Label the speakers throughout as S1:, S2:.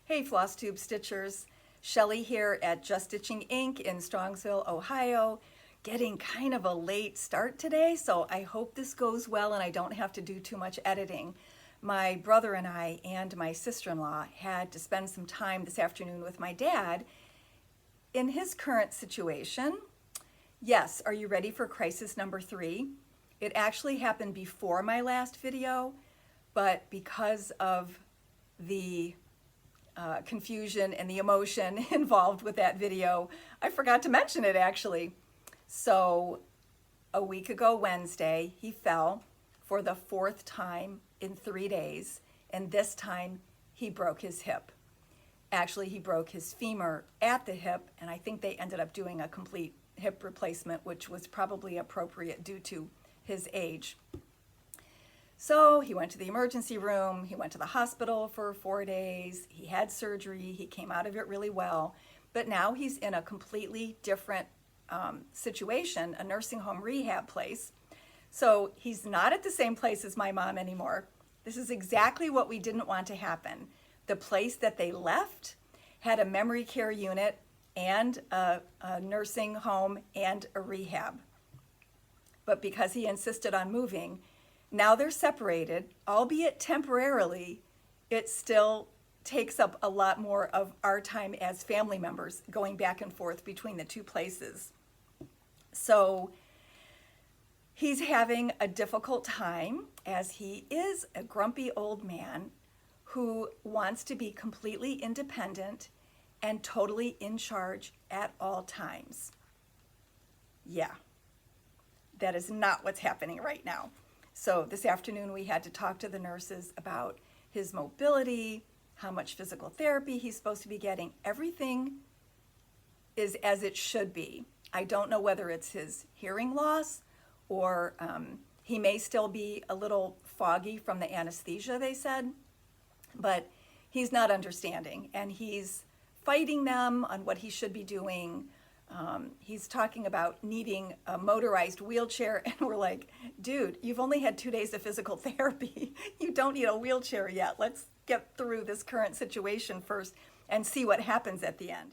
S1: Hey FlossTube Stitchers, Shelly here at Just Stitching Inc. in Strongsville, Ohio. Getting kind of a late start today, so I hope this goes well and I don't have to do too much editing. My brother and I and my sister-in-law had to spend some time this afternoon with my dad in his current situation. Yes, are you ready for crisis number 3? It actually happened before my last video, but because of the confusion and the emotion involved with that video, I forgot to mention it actually. So a week ago Wednesday, he fell for the 4th time in 3 days, and this time he broke his hip. Actually, he broke his femur at the hip, and I think they ended up doing a complete hip replacement, which was probably appropriate due to his age. So he went to the emergency room, he went to the hospital for 4 days, he had surgery, he came out of it really well, but now he's in a completely different situation, a nursing home rehab place. So he's not at the same place as my mom anymore. This is exactly what we didn't want to happen. The place that they left had a memory care unit and a nursing home and a rehab. But because he insisted on moving, now they're separated, albeit temporarily. It still takes up a lot more of our time as family members going back and forth between the two places. So he's having a difficult time as he is a grumpy old man who wants to be completely independent and totally in charge at all times. Yeah, that is not what's happening right now. So this afternoon we had to talk to the nurses about his mobility, how much physical therapy he's supposed to be getting. Everything is as it should be. I don't know whether it's his hearing loss or he may still be a little foggy from the anesthesia, they said, but he's not understanding and he's fighting them on what he should be doing. He's talking about needing a motorized wheelchair, and we're like, dude, you've only had 2 days of physical therapy. You don't need a wheelchair yet. Let's get through this current situation first and see what happens at the end.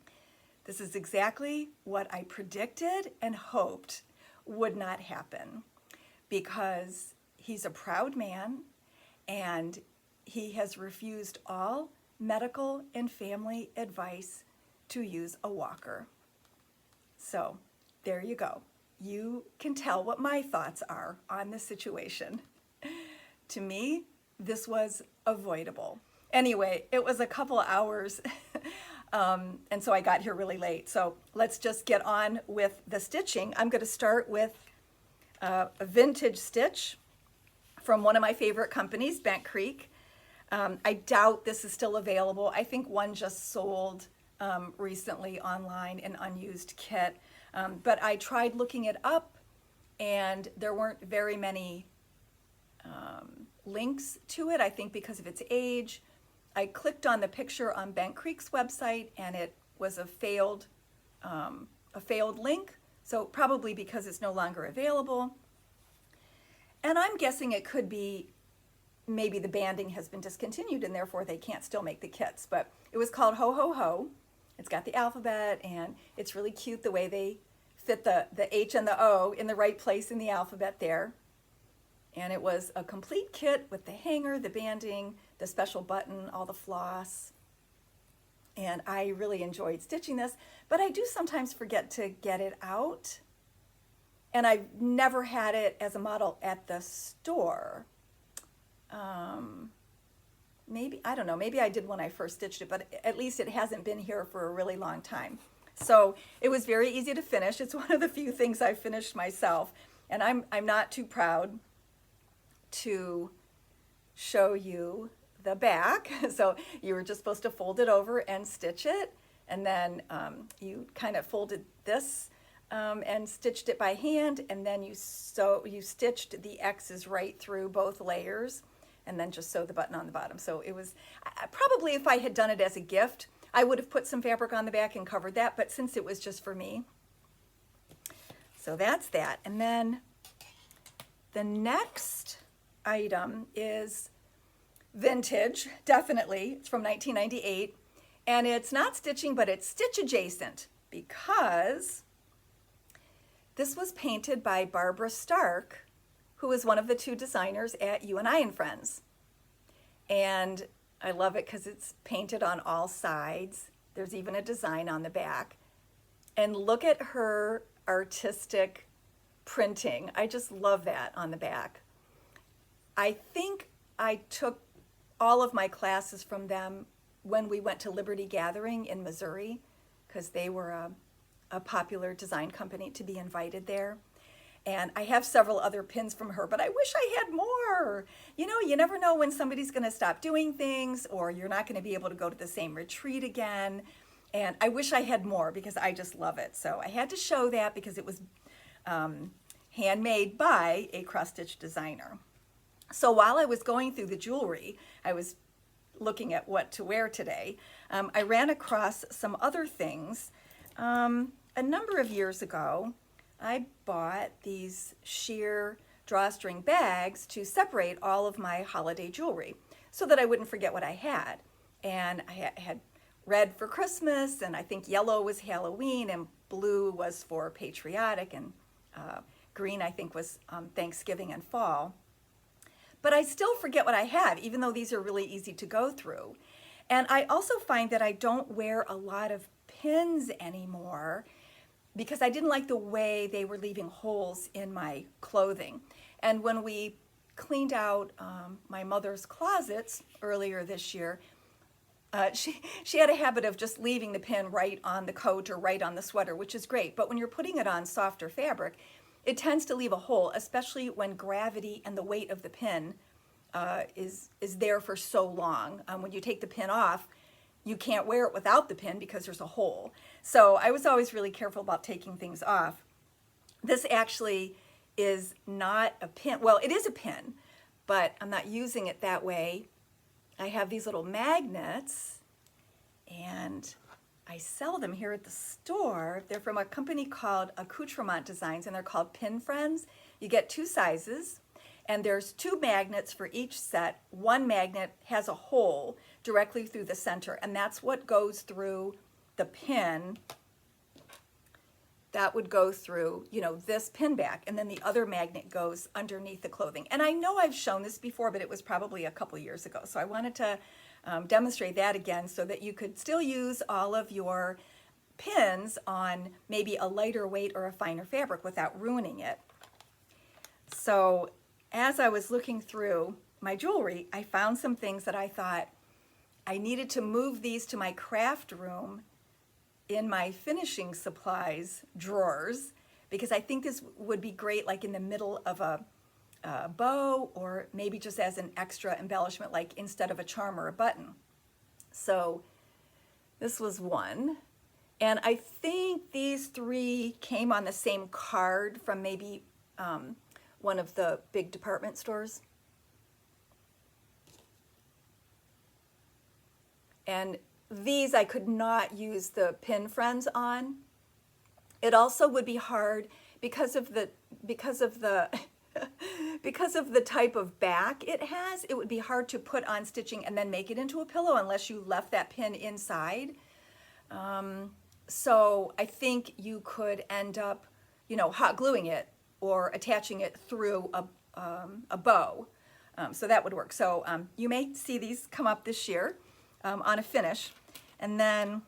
S1: This is exactly what I predicted and hoped would not happen, because he's a proud man and he has refused all medical and family advice to use a walker. So there you go. You can tell what my thoughts are on this situation. To me, this was avoidable. Anyway, it was a couple hours and so I got here really late. So let's just get on with the stitching. I'm going to start with a vintage stitch from one of my favorite companies, Bent Creek. I doubt this is still available. I think one just sold recently online, an unused kit, but I tried looking it up and there weren't very many links to it, I think because of its age. I clicked on the picture on Bent Creek's website and it was a failed link, so probably because it's no longer available. And I'm guessing it could be maybe the banding has been discontinued and therefore they can't still make the kits, but it was called Ho Ho Ho. It's got the alphabet and it's really cute the way they fit the H and the O in the right place in the alphabet there. And it was a complete kit with the hanger, the banding, the special button, all the floss. And I really enjoyed stitching this, but I do sometimes forget to get it out. And I've never had it as a model at the store. Maybe, I don't know, maybe I did when I first stitched it, but at least it hasn't been here for a really long time. So it was very easy to finish. It's one of the few things I finished myself, and I'm not too proud to show you the back. So you were just supposed to fold it over and stitch it, and then you kind of folded this and stitched it by hand, and then you stitched the X's right through both layers, and then just sew the button on the bottom. So it was probably, if I had done it as a gift, I would have put some fabric on the back and covered that, but since it was just for me. So that's that. And then the next item is vintage, definitely. It's from 1998. And it's not stitching, but it's stitch adjacent because this was painted by Barbara Stark, who is one of the two designers at Uni and Friends. And I love it because it's painted on all sides. There's even a design on the back. And look at her artistic printing. I just love that on the back. I think I took all of my classes from them when we went to Liberty Gathering in Missouri, because they were a popular design company to be invited there. And I have several other pins from her, but I wish I had more. You know, you never know when somebody's going to stop doing things, or you're not going to be able to go to the same retreat again. And I wish I had more because I just love it. So I had to show that because it was handmade by a cross-stitch designer. So while I was going through the jewelry, I was looking at what to wear today. I ran across some other things. A number of years ago, I bought these sheer drawstring bags to separate all of my holiday jewelry so that I wouldn't forget what I had. And I had red for Christmas, and I think yellow was Halloween, and blue was for patriotic, and green I think was Thanksgiving and fall. But I still forget what I have, even though these are really easy to go through. And I also find that I don't wear a lot of pins anymore because I didn't like the way they were leaving holes in my clothing. And when we cleaned out my mother's closets earlier this year, she had a habit of just leaving the pin right on the coat or right on the sweater, which is great. But when you're putting it on softer fabric, it tends to leave a hole, especially when gravity and the weight of the pin is there for so long. When you take the pin off, you can't wear it without the pin because there's a hole. So I was always really careful about taking things off. This actually is not a pin. Well, it is a pin, but I'm not using it that way. I have these little magnets, and I sell them here at the store. They're from a company called Blackbird Designs, and they're called Pin Friends. You get two sizes, and there's two magnets for each set. One magnet has a hole directly through the center, and that's what goes through the pin. That would go through, you know, this pin back, and then the other magnet goes underneath the clothing. And I know I've shown this before, but it was probably a couple years ago. So I wanted to demonstrate that again so that you could still use all of your pins on maybe a lighter weight or a finer fabric without ruining it. So as I was looking through my jewelry, I found some things that I thought I needed to move these to my craft room in my finishing supplies drawers, because I think this would be great like in the middle of a bow, or maybe just as an extra embellishment, like instead of a charm or a button. So this was one, and I think these three came on the same card from maybe one of the big department stores. And these I could not use the Pin Friends on. It also would be hard because of the because of the type of back it has. It would be hard to put on stitching and then make it into a pillow unless you left that pin inside. So I think you could end up, you know, hot gluing it or attaching it through a bow. So that would work. So you may see these come up this year on a finish. And then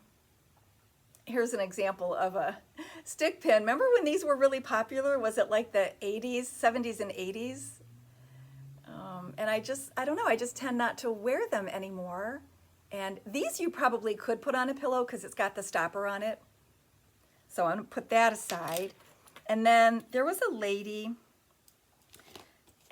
S1: here's an example of a stick pin. Remember when these were really popular? Was it like the 80s, 70s and 80s? And I don't know, I just tend not to wear them anymore. And these you probably could put on a pillow because it's got the stopper on it. So I'm gonna put that aside. And then there was a lady,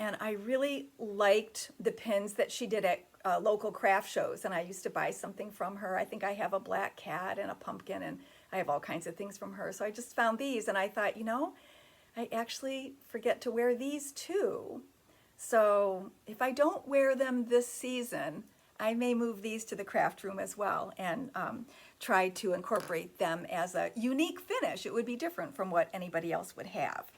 S1: and I really liked the pins that she did at local craft shows, and I used to buy something from her. I think I have a black cat and a pumpkin, and I have all kinds of things from her. So I just found these, and I thought, you know, I actually forget to wear these too. So if I don't wear them this season, I may move these to the craft room as well and try to incorporate them as a unique finish. It would be different from what anybody else would have.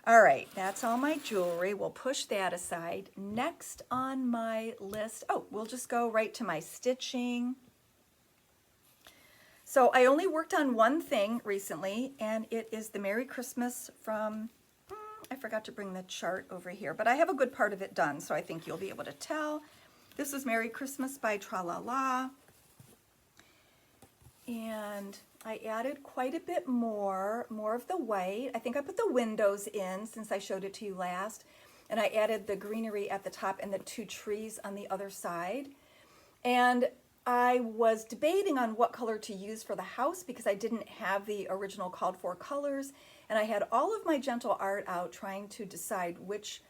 S1: All right, that's all my jewelry. We'll push that aside. Next on my list, oh, we'll just go right to my stitching. So I only worked on one thing recently, and it is the Merry Christmas from, I forgot to bring the chart over here, but I have a good part of it done, so I think you'll be able to tell. This is Merry Christmas by Tra La La. And I added quite a bit more of the white. I think I put the windows in since I showed it to you last. And I added the greenery at the top and the two trees on the other side. And I was debating on what color to use for the house because I didn't have the original called for colors. And I had all of my gentle art out trying to decide which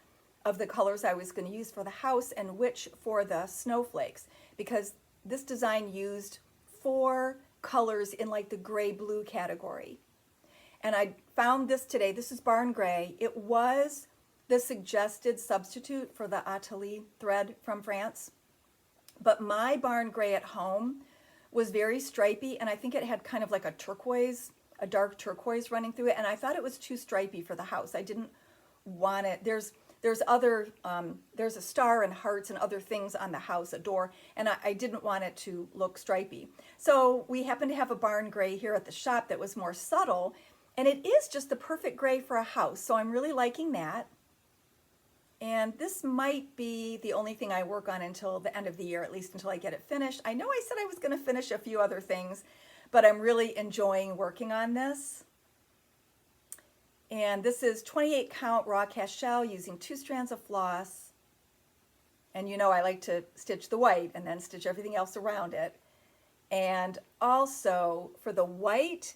S1: of the colors I was going to use for the house and which for the snowflakes. Because this design used 4 colors in like the gray blue category. And I found this today. This is Barn Gray. It was the suggested substitute for the Atelier thread from France. But my Barn Gray at home was very stripy, and I think it had kind of like a turquoise, a dark turquoise running through it, and I thought it was too stripy for the house. I didn't want it. There's a star and hearts and other things on the house, a door, and I didn't want it to look stripy. So we happened to have a Barn Gray here at the shop that was more subtle, and it is just the perfect gray for a house, so I'm really liking that. And this might be the only thing I work on until the end of the year, at least until I get it finished. I know I said I was going to finish a few other things, but I'm really enjoying working on this. And this is 28 count raw cast shell using 2 strands of floss. And you know I like to stitch the white and then stitch everything else around it. And also for the white,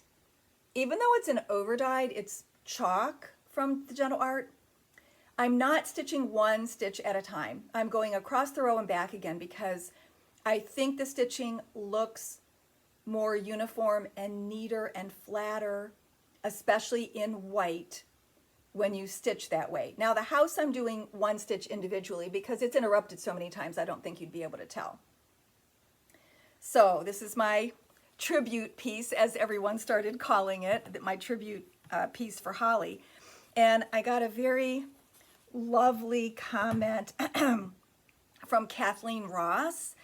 S1: even though it's an overdyed, it's chalk from the Gentle Art, I'm not stitching one stitch at a time. I'm going across the row and back again because I think the stitching looks more uniform and neater and flatter, especially in white when you stitch that way. Now the house I'm doing one stitch individually because it's interrupted so many times I don't think you'd be able to tell. So this is my tribute piece, as everyone started calling it, my tribute piece for Holly. And I got a very lovely comment from Kathleen Ross,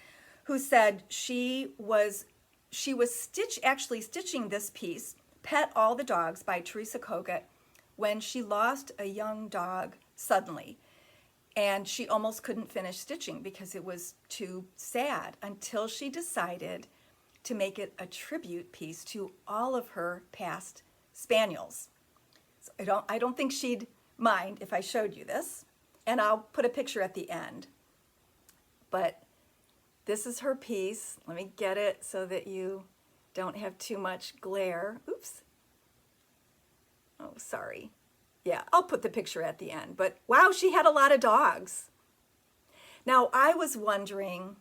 S1: who said she was actually stitching this piece, Pet All the Dogs by Teresa Kogut, when she lost a young dog suddenly. And she almost couldn't finish stitching because it was too sad until she decided to make it a tribute piece to all of her past spaniels. So I don't think she'd mind if I showed you this, and I'll put a picture at the end. But this is her piece. Let me get it so that you don't have too much glare. Oops. Oh, sorry. Yeah, I'll put the picture at the end. But wow, she had a lot of dogs. Now, I was wondering,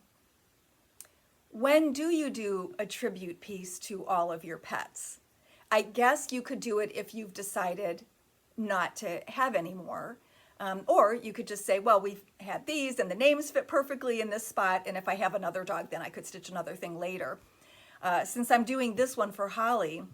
S1: when do you do a tribute piece to all of your pets? I guess you could do it if you've decided not to have any more. Or you could just say, well, we've had these and the names fit perfectly in this spot, and if I have another dog, then I could stitch another thing later. Since I'm doing this one for Holly,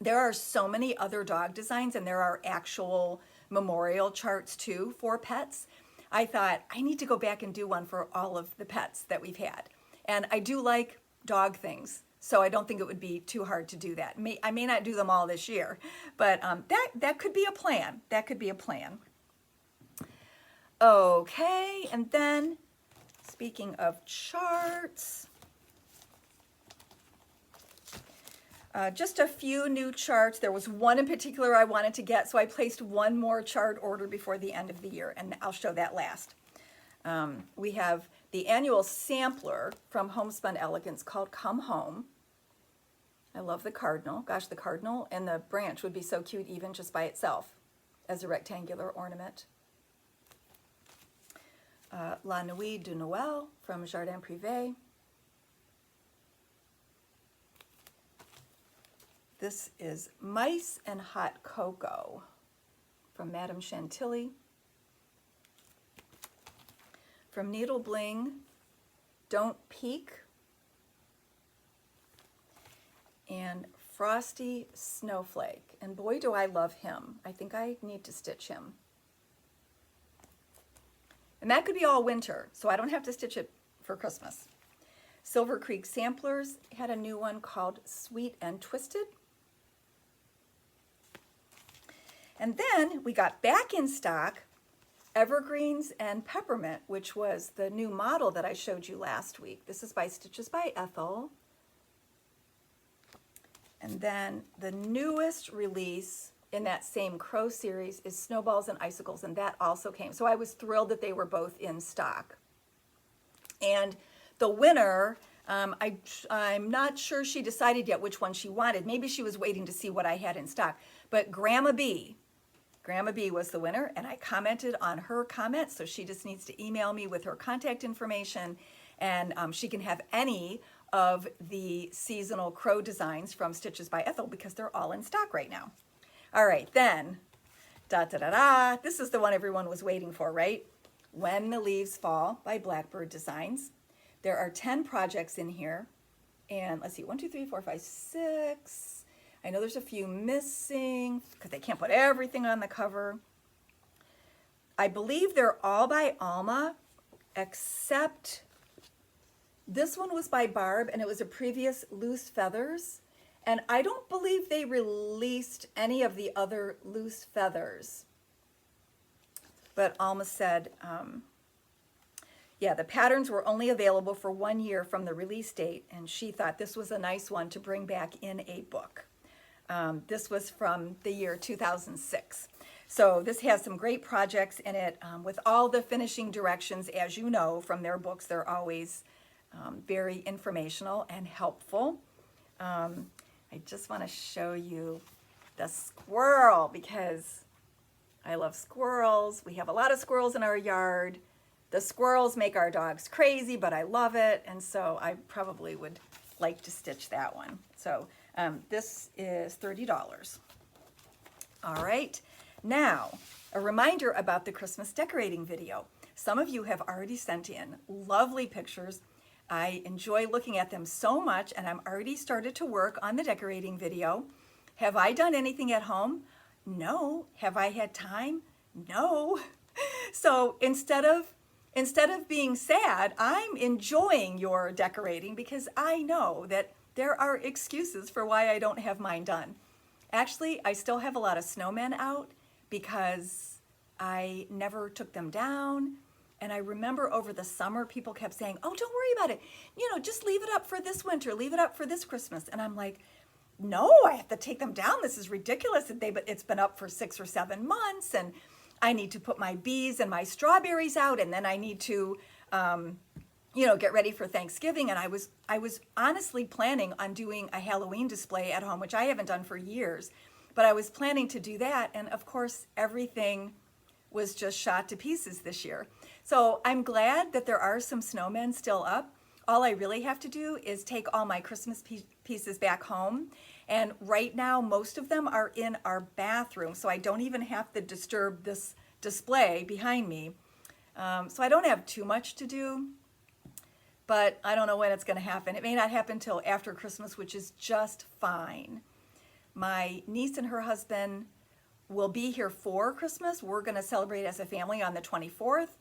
S1: there are so many other dog designs, and there are actual memorial charts too for pets. I thought I need to go back and do one for all of the pets that we've had. And I do like dog things, so I don't think it would be too hard to do that. I may not do them all this year, but that could be a plan. That could be a plan. Okay, and then speaking of charts, just a few new charts. There was one in particular I wanted to get, so I placed one more chart order before the end of the year, and I'll show that last. We have the annual sampler from Homespun Elegance called Come Home. I love the cardinal. Gosh, the cardinal and the branch would be so cute even just by itself as a rectangular ornament. La Nuit de Noël from Jardin Privé. This is Mice and Hot Cocoa from Madame Chantilly. From Needle Bling, Don't Peek. And Frosty Snowflake. And boy, do I love him. I think I need to stitch him. And that could be all winter, so I don't have to stitch it for Christmas. Silver Creek Samplers had a new one called Sweet and Twisted. And then we got back in stock Evergreens and Peppermint, which was the new model that I showed you last week. This is by Stitches by Ethel. And then the newest release in that same Crow series is Snowballs and Icicles, and that also came. So I was thrilled that they were both in stock. And the winner, I'm not sure she decided yet which one she wanted. Maybe she was waiting to see what I had in stock. But Grandma B was the winner, and I commented on her comment, so she just needs to email me with her contact information, and she can have any of the seasonal crow designs from Stitches by Ethel because they're all in stock right now. All right, then, this is the one everyone was waiting for, right? When the Leaves Fall by Blackbird Designs. There are 10 projects in here, and let's see, 1, 2, 3, 4, 5, 6. I know there's a few missing because they can't put everything on the cover. I believe they're all by Alma, except this one was by Barb, and it was a previous Loose Feathers. And I don't believe they released any of the other Loose Feathers. But Alma said, yeah, the patterns were only available for 1 year from the release date, and she thought this was a nice one to bring back in a book. This was from the year 2006. So this has some great projects in it with all the finishing directions. As you know from their books, they're always very informational and helpful. I just want to show you the squirrel because I love squirrels. We have a lot of squirrels in our yard. The squirrels make our dogs crazy, but I love it, and so I probably would like to stitch that one. So this is $30. All right, now a reminder about the Christmas decorating video. Some of you have already sent in lovely pictures. I enjoy looking at them so much, and I'm already started to work on the decorating video. Have I done anything at home? No. Have I had time? No. So instead of being sad, I'm enjoying your decorating because I know that there are excuses for why I don't have mine done. Actually, I still have a lot of snowmen out because I never took them down. And I remember over the summer, people kept saying, oh, don't worry about it. You know, just leave it up for this winter, leave it up for this Christmas. And I'm like, no, I have to take them down. This is ridiculous. It's been up for 6 or 7 months, and I need to put my bees and my strawberries out, and then I need to, get ready for Thanksgiving. And I was honestly planning on doing a Halloween display at home, which I haven't done for years, but I was planning to do that. And of course, everything was just shot to pieces this year. So I'm glad that there are some snowmen still up. All I really have to do is take all my Christmas pieces back home. And right now, most of them are in our bathroom, so I don't even have to disturb this display behind me. So I don't have too much to do, but I don't know when it's going to happen. It may not happen till after Christmas, which is just fine. My niece and her husband will be here for Christmas. We're going to celebrate as a family on the 24th.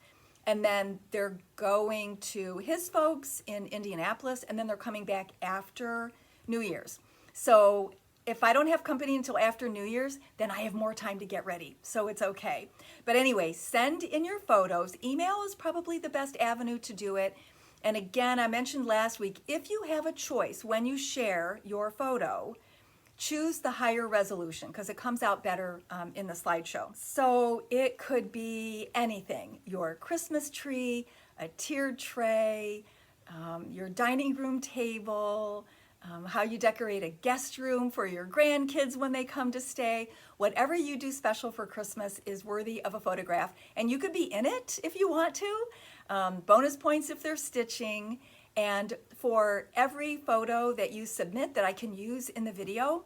S1: And then they're going to his folks in Indianapolis, and then they're coming back after New Year's. So if I don't have company until after New Year's, then I have more time to get ready. So it's okay. But anyway, send in your photos. Email is probably the best avenue to do it. And again, I mentioned last week, if you have a choice when you share your photo, choose the higher resolution because it comes out better in the slideshow. So it could be anything, your Christmas tree, a tiered tray, your dining room table, how you decorate a guest room for your grandkids when they come to stay. Whatever you do special for Christmas is worthy of a photograph. And you could be in it if you want to. Bonus points if they're stitching. And for every photo that you submit that I can use in the video,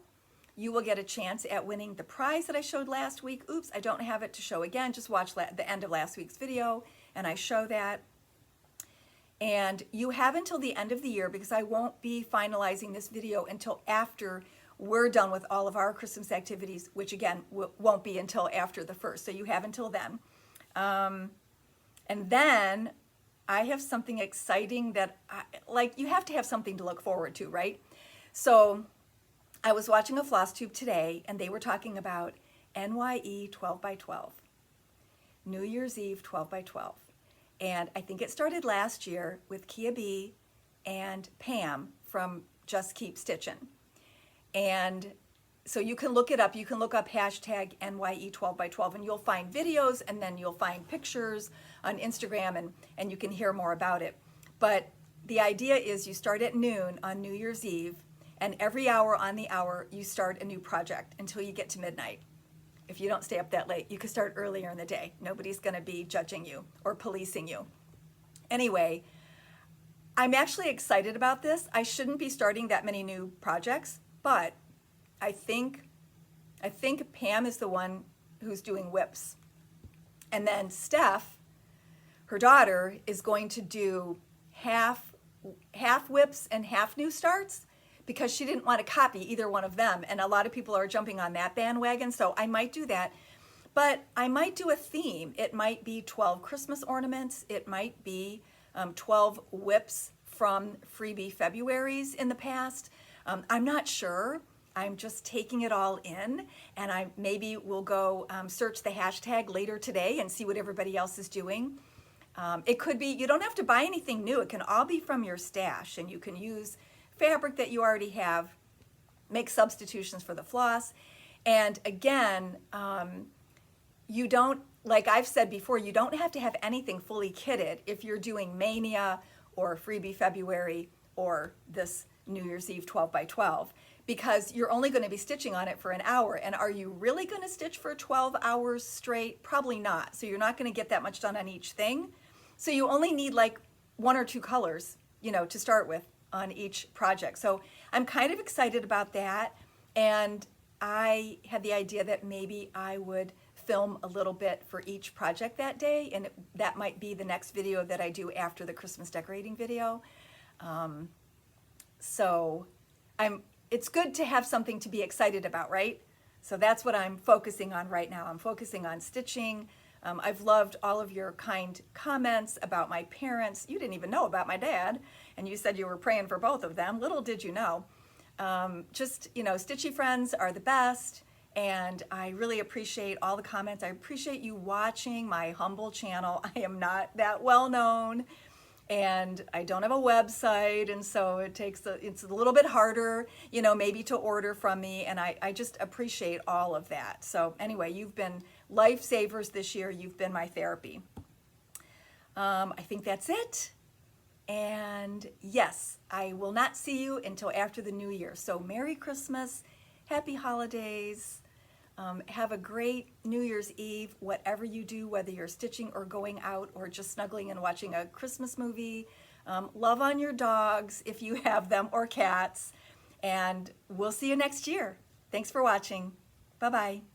S1: you will get a chance at winning the prize that I showed last week. Oops, I don't have it to show again. Just watch the end of last week's video and I show that. And you have until the end of the year because I won't be finalizing this video until after we're done with all of our Christmas activities, which again won't be until after the 1st. So you have until then. And then I have something exciting that, like, you have to have something to look forward to, right? So I was watching a FlossTube today, and they were talking about NYE 12 by 12, New Year's Eve 12 by 12. And I think it started last year with Kia B and Pam from Just Keep Stitching. And so you can look it up. You can look up hashtag NYE 12 by 12, and you'll find videos, and then you'll find pictures on Instagram, and you can hear more about it. But the idea is you start at noon on New Year's Eve, and every hour on the hour you start a new project until you get to midnight. If you don't stay up that late, you can start earlier in the day. Nobody's going to be judging you or policing you. Anyway, I'm actually excited about this. I shouldn't be starting that many new projects, but I think Pam is the one who's doing whips. And then Steph, her daughter, is going to do half whips and half new starts, because she didn't want to copy either one of them. And a lot of people are jumping on that bandwagon, so I might do that. But I might do a theme. It might be 12 Christmas ornaments. It might be 12 whips from freebie Februaries in the past. I'm not sure. I'm just taking it all in, and I maybe will go search the hashtag later today and see what everybody else is doing. It could be, you don't have to buy anything new. It can all be from your stash, and you can use fabric that you already have, make substitutions for the floss. And again, you don't, like I've said before, you don't have to have anything fully kitted if you're doing Mania or Freebie February or this New Year's Eve 12 by 12, because you're only going to be stitching on it for an hour. And are you really going to stitch for 12 hours straight? Probably not. So you're not going to get that much done on each thing. So you only need like 1 or 2 colors, to start with on each project. So I'm kind of excited about that. And I had the idea that maybe I would film a little bit for each project that day, and that might be the next video that I do after the Christmas decorating video. So it's good to have something to be excited about, right? So that's what I'm focusing on right now. I'm focusing on stitching. I've loved all of your kind comments about my parents. You didn't even know about my dad, and you said you were praying for both of them. Little did you know. Stitchy friends are the best, and I really appreciate all the comments. I appreciate you watching my humble channel. I am not that well known, and I don't have a website, and so it's a little bit harder, maybe to order from me, and I just appreciate all of that. So anyway, you've been lifesavers this year. You've been my therapy. I think that's it. And yes, I will not see you until after the new year. So Merry Christmas, Happy Holidays. Have a great New Year's Eve, whatever you do, whether you're stitching or going out or just snuggling and watching a Christmas movie. Love on your dogs if you have them, or cats. And we'll see you next year. Thanks for watching. Bye-bye.